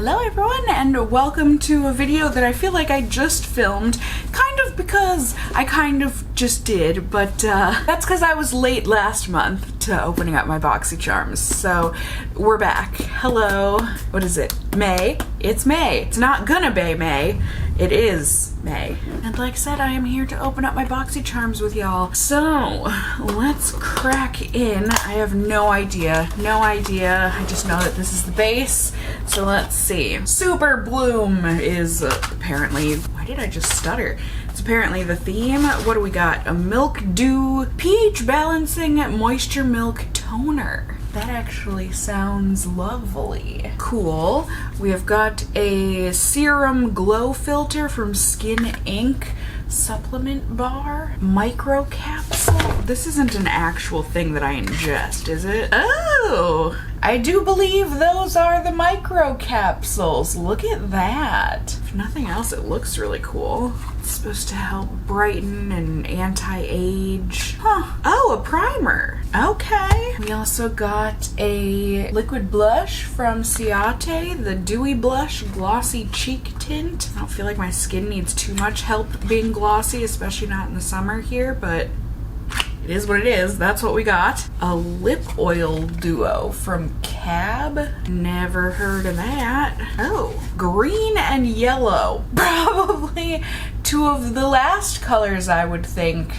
Hello everyone, and welcome to a video that I feel like I just filmed, kind of because I kind of just did, but that's because I was late last month to opening up my Boxycharms, so we're back. Hello. What is it? May? It's May. It's not gonna be May. It is May. And like I said, I am here to open up my Boxycharms with y'all. So, let's crack in. I have no idea. I just know that this is the base. So let's see. Super Bloom is apparently, why did I just stutter? It's apparently the theme. What do we got? A Milk Dew pH Balancing Moisture Milk Toner. That actually sounds lovely. Cool. We have got a Serum Glow Filter from Skin Inc. Supplement bar. Micro capsule. This isn't an actual thing that I ingest, is it? Oh! I do believe those are the micro capsules. Look at that. If nothing else, it looks really cool. It's supposed to help brighten and anti-age. Huh. Oh, a primer. Okay. We also got a liquid blush from Ciate, the Dewy Blush Glossy Cheek Tint. I don't feel like my skin needs too much help being glossy, especially not in the summer here, but it is what it is. That's what we got. A lip oil duo from Cab. Never heard of that. Oh, green and yellow. Probably two of the last colors I would think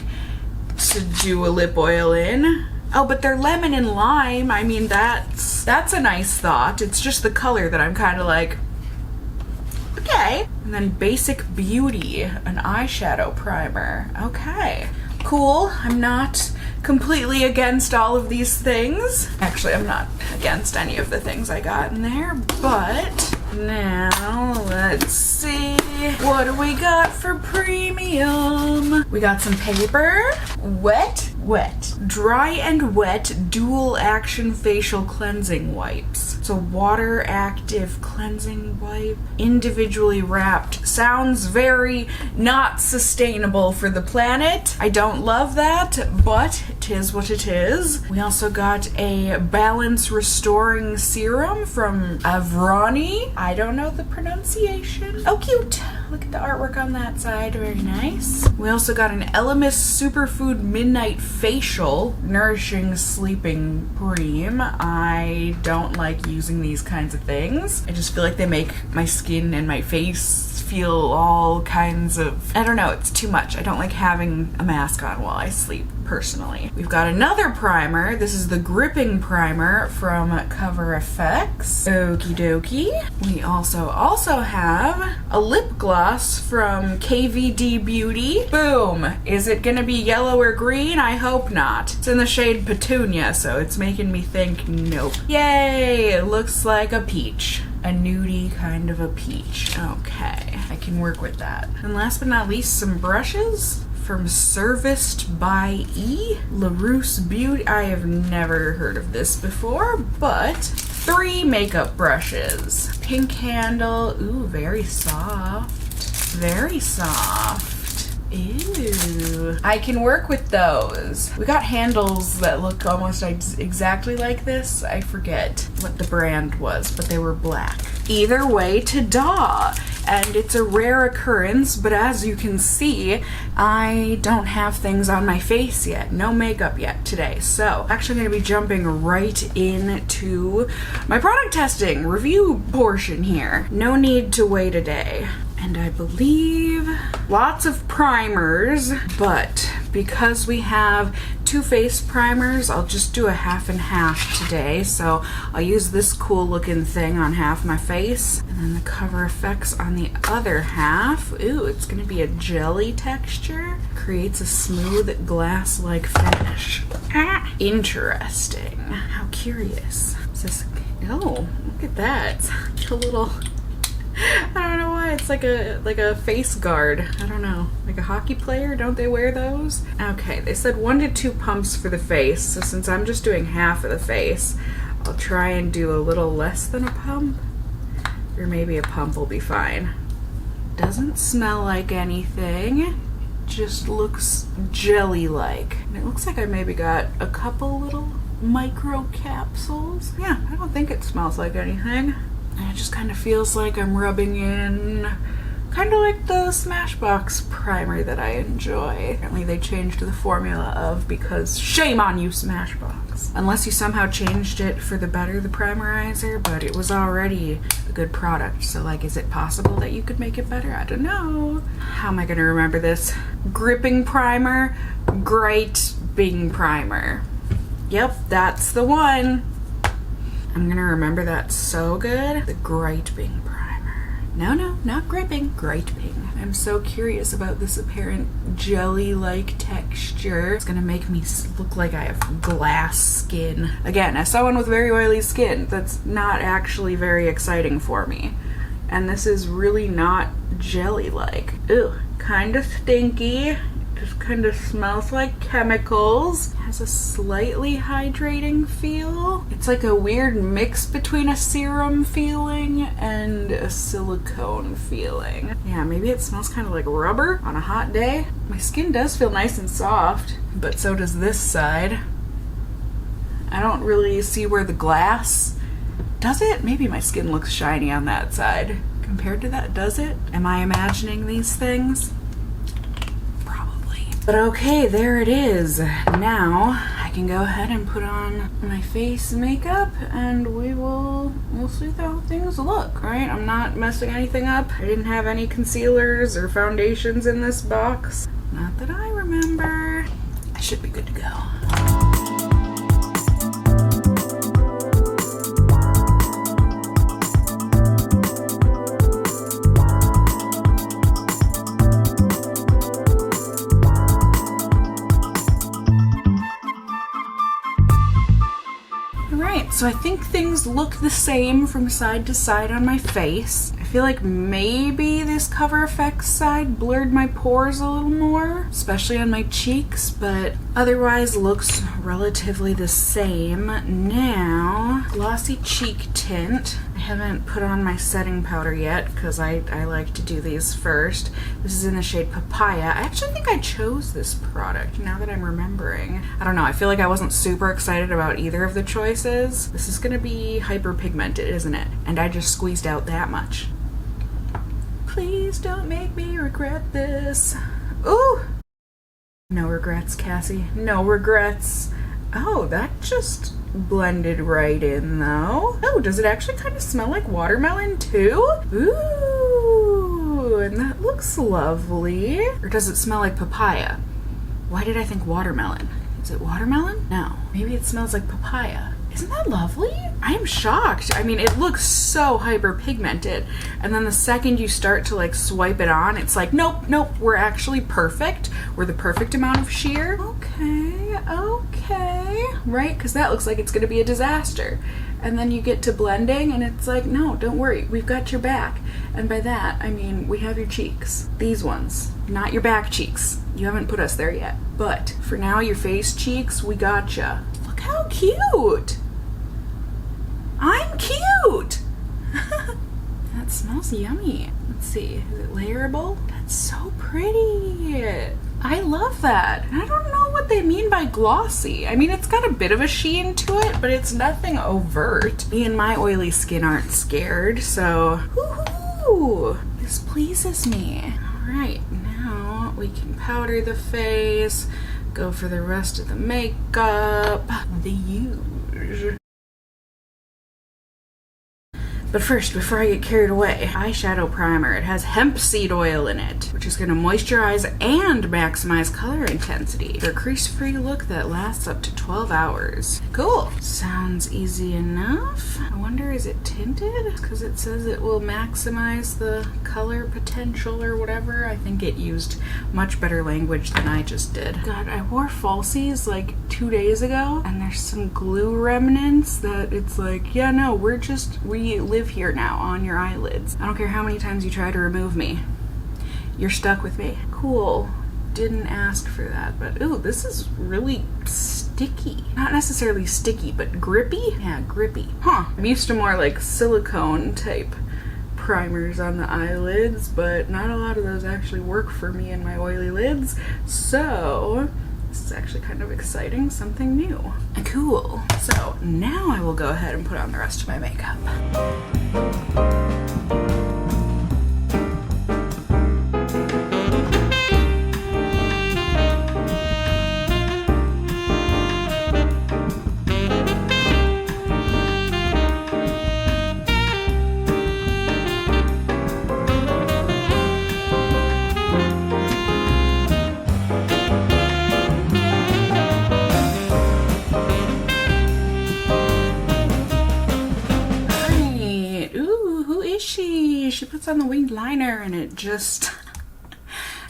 to do a lip oil in. Oh, but they're lemon and lime. I mean, that's a nice thought. It's just the color that I'm kind of like, okay. And then Basic Beauty, an eyeshadow primer. Okay. Cool. I'm not completely against all of these things. Actually, I'm not against any of the things I got in there, but now let's see. What do we got for premium? We got some paper. Wet. Dry and wet dual action facial cleansing wipes. It's a water active cleansing wipe. Individually wrapped. Sounds very not sustainable for the planet. I don't love that, but it is what it is. We also got a balance restoring serum from Avrani. I don't know the pronunciation. Oh, cute. Look at the artwork on that side, very nice. We also got an Elemis Superfood Midnight Facial Nourishing Sleeping Cream. I don't like using these kinds of things. I just feel like they make my skin and my face feel all kinds of, I don't know, it's too much. I don't like having a mask on while I sleep, personally. We've got another primer. This is the Gripping Primer from Cover FX. Okie dokie. We also have a lip gloss from KVD Beauty. Boom. Is it gonna be yellow or green? I hope not. It's in the shade Petunia, so it's making me think nope. Yay! It looks like a peach. A nudie kind of a peach. Okay, I can work with that. And last but not least, some brushes from Serviced by E. LaRousse Beauty. I have never heard of this before, but 3 makeup brushes. Pink handle. Ooh, very soft. Very soft. Ew. I can work with those. We got handles that look almost exactly like this. I forget what the brand was, but they were black. Either way, ta-da! And it's a rare occurrence, but as you can see, I don't have things on my face yet. No makeup yet today. So, actually going to be jumping right into my product testing review portion here. No need to wait a day. And I believe lots of primers, but because we have 2 face primers, I'll just do a half and half today. So I'll use this cool looking thing on half my face, and then the Cover FX on the other half. Ooh, it's gonna be a jelly texture. Creates a smooth glass-like finish. Ah, interesting. How curious. Is this, oh, look at that. It's a little, I don't know why, it's like a face guard. I don't know, like a hockey player, don't they wear those? Okay, they said 1 to 2 pumps for the face, so since I'm just doing half of the face, I'll try and do a little less than a pump, or maybe a pump will be fine. Doesn't smell like anything, just looks jelly-like. And it looks like I maybe got a couple little micro capsules. Yeah, I don't think it smells like anything. And it just kind of feels like I'm rubbing in kind of like the Smashbox primer that I enjoy. Apparently they changed the formula of, because shame on you, Smashbox. Unless you somehow changed it for the better, the primerizer, but it was already a good product. So like, is it possible that you could make it better? I don't know. How am I gonna remember this? Gripping primer, Great Bing primer. Yep, that's the one. I'm gonna remember that so good. The Great Bing primer. No, not gripping, Great Bing. I'm so curious about this apparent jelly-like texture. It's gonna make me look like I have glass skin. Again, as someone with very oily skin, that's not actually very exciting for me. And this is really not jelly-like. Ew, kind of stinky. Just kind of smells like chemicals. Has a slightly hydrating feel. It's like a weird mix between a serum feeling and a silicone feeling. Yeah, maybe it smells kind of like rubber on a hot day. My skin does feel nice and soft, but so does this side. I don't really see where the glass, does it? Maybe my skin looks shiny on that side. Compared to that, does it? Am I imagining these things? But okay, there it is. Now I can go ahead and put on my face makeup and we'll see how things look, right? I'm not messing anything up. I didn't have any concealers or foundations in this box. Not that I remember. I should be good to go. So I think things look the same from side to side on my face. I feel like maybe this Cover FX side blurred my pores a little more, especially on my cheeks, but otherwise looks relatively the same. Now, Glossy Cheek Tint. I haven't put on my setting powder yet because I like to do these first. This is in the shade Papaya. I actually think I chose this product now that I'm remembering. I don't know, I feel like I wasn't super excited about either of the choices. This is gonna be hyperpigmented, isn't it? And I just squeezed out that much. Please don't make me regret this. Ooh! No regrets, Cassie. No regrets. Oh, that just blended right in though. Oh, does it actually kind of smell like watermelon too? Ooh, and that looks lovely. Or does it smell like papaya? Why did I think watermelon? Is it watermelon? No, maybe it smells like papaya. Isn't that lovely? I am shocked. I mean, it looks so hyperpigmented. And then the second you start to like swipe it on, it's like, nope, we're actually perfect. We're the perfect amount of sheer. Okay. Right? Because that looks like it's gonna be a disaster. And then you get to blending and it's like, no, don't worry, we've got your back. And by that, I mean, we have your cheeks. These ones, not your back cheeks. You haven't put us there yet. But for now, your face cheeks, we gotcha. Look how cute. I'm cute! That smells yummy. Let's see, is it layerable? That's so pretty. I love that. I don't know what they mean by glossy. I mean, it's got a bit of a sheen to it, but it's nothing overt. Me and my oily skin aren't scared, so woohoo! This pleases me. All right, now we can powder the face, go for the rest of the makeup. The huge. But first, before I get carried away, eyeshadow primer. It has hemp seed oil in it, which is gonna moisturize and maximize color intensity for a crease-free look that lasts up to 12 hours. Cool. Sounds easy enough. I wonder, is it tinted? Because it says it will maximize the color potential or whatever. I think it used much better language than I just did. God, I wore falsies like 2 days ago, and there's some glue remnants that it's like, yeah, no, we live here now on your eyelids. I don't care how many times you try to remove me. You're stuck with me. Cool. Didn't ask for that, but ooh, this is really sticky. Not necessarily sticky, but grippy? Yeah, grippy. Huh. I'm used to more like silicone type primers on the eyelids, but not a lot of those actually work for me and my oily lids. So This is actually kind of exciting, something new. Cool. So now I will go ahead and put on the rest of my makeup. She puts on the winged liner and it just,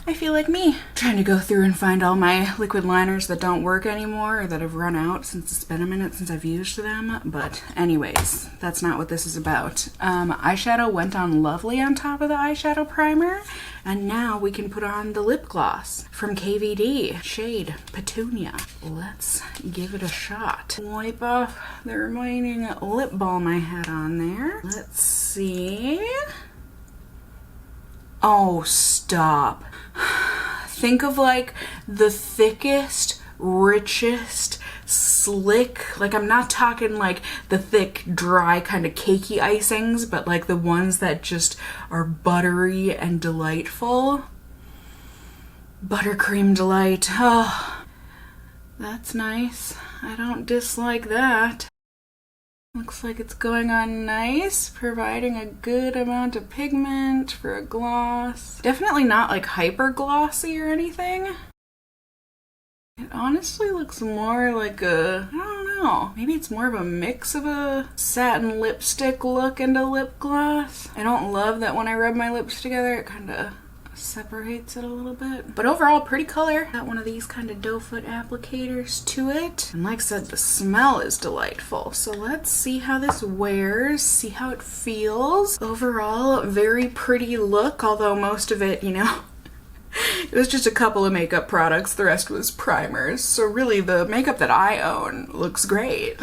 I feel like me. Trying to go through and find all my liquid liners that don't work anymore or that have run out since it's been a minute since I've used them. But anyways, that's not what this is about. Eyeshadow went on lovely on top of the eyeshadow primer. And now we can put on the lip gloss from KVD, shade Petunia. Let's give it a shot. Wipe off the remaining lip balm I had on there. Let's see. Oh, stop. Think of like the thickest, richest, slick, like I'm not talking like the thick, dry kind of cakey icings, but like the ones that just are buttery and delightful. Buttercream delight. Oh, that's nice. I don't dislike that. Looks like it's going on nice, providing a good amount of pigment for a gloss. Definitely not like hyper glossy or anything. It honestly looks more like a, I don't know, maybe it's more of a mix of a satin lipstick look and a lip gloss. I don't love that when I rub my lips together it kind of separates it a little bit. But overall, pretty color. Got one of these kind of doe foot applicators to it. And like I said, the smell is delightful. So let's see how this wears, see how it feels. Overall, very pretty look, although most of it, you know, it was just a couple of makeup products. The rest was primers. So really the makeup that I own looks great.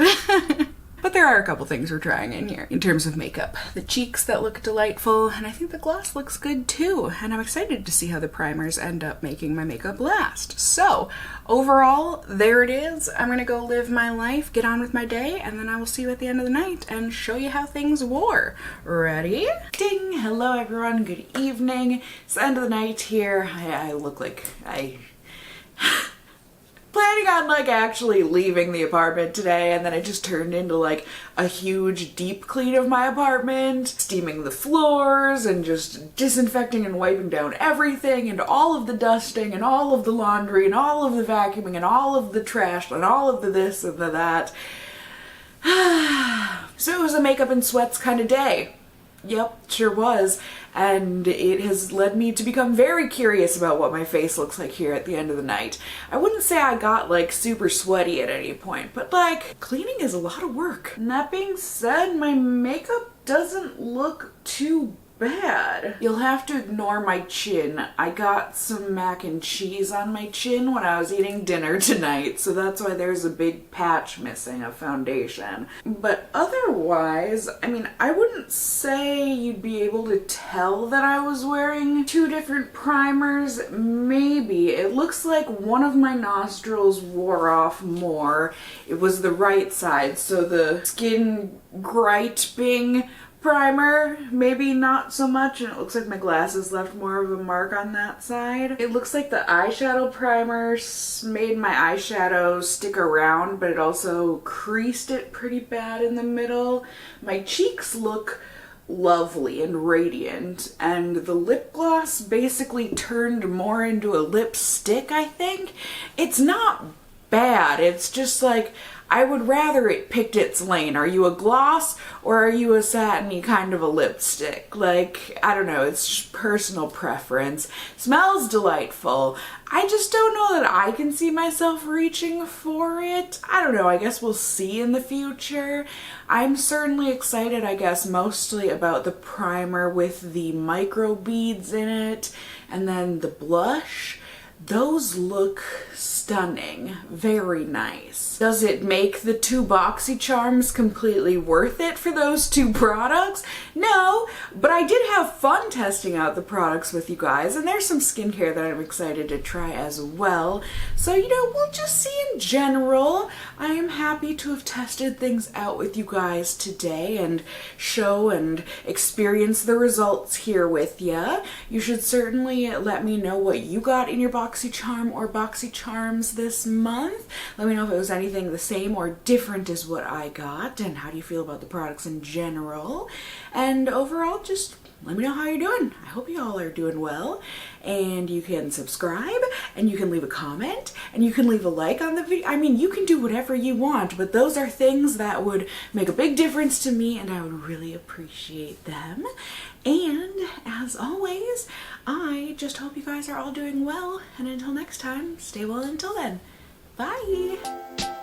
But there are a couple things we're trying in here in terms of makeup. The cheeks that look delightful, and I think the gloss looks good too. And I'm excited to see how the primers end up making my makeup last. So overall, there it is. I'm gonna go live my life, get on with my day, and then I will see you at the end of the night and show you how things wore. Ready? Ding! Hello everyone, good evening. It's the end of the night here. I look like planning on like actually leaving the apartment today, and then it just turned into like a huge deep clean of my apartment, steaming the floors and just disinfecting and wiping down everything, and all of the dusting and all of the laundry and all of the vacuuming and all of the trash and all of the this and the that. So it was a makeup and sweats kind of day. Yep, sure was. And it has led me to become very curious about what my face looks like here at the end of the night. I wouldn't say I got like super sweaty at any point, but like cleaning is a lot of work. And that being said, my makeup doesn't look too bad. You'll have to ignore my chin. I got some mac and cheese on my chin when I was eating dinner tonight, so that's why there's a big patch missing of foundation. But otherwise, I mean, I wouldn't say you'd be able to tell that I was wearing two different primers. Maybe. It looks like one of my nostrils wore off more. It was the right side, so the Skin Griping primer, maybe not so much, and it looks like my glasses left more of a mark on that side. It looks like the eyeshadow primer made my eyeshadow stick around, but it also creased it pretty bad in the middle. My cheeks look lovely and radiant, and the lip gloss basically turned more into a lipstick, I think. It's not bad, it's just like I would rather it picked its lane. Are you a gloss or are you a satiny kind of a lipstick? Like, I don't know, it's just personal preference. Smells delightful. I just don't know that I can see myself reaching for it. I don't know, I guess we'll see in the future. I'm certainly excited, I guess, mostly about the primer with the micro beads in it, and then the blush. Those look stunning. Very nice. Does it make the 2 Boxycharms completely worth it for those 2 products? No, but I did have fun testing out the products with you guys, and there's some skincare that I'm excited to try as well. So, you know, we'll just see in general. I am happy to have tested things out with you guys today and show and experience the results here with you. You should certainly let me know what you got in your Boxycharm or Boxycharms this month. Let me know if it was anything the same or different as what I got, and how do you feel about the products in general. And overall, just let me know how you're doing. I hope you all are doing well. And you can subscribe, and you can leave a comment, and you can leave a like on the video. I mean, you can do whatever you want, but those are things that would make a big difference to me, and I would really appreciate them. And as always, I just hope you guys are all doing well, and until next time, stay well until then. Bye!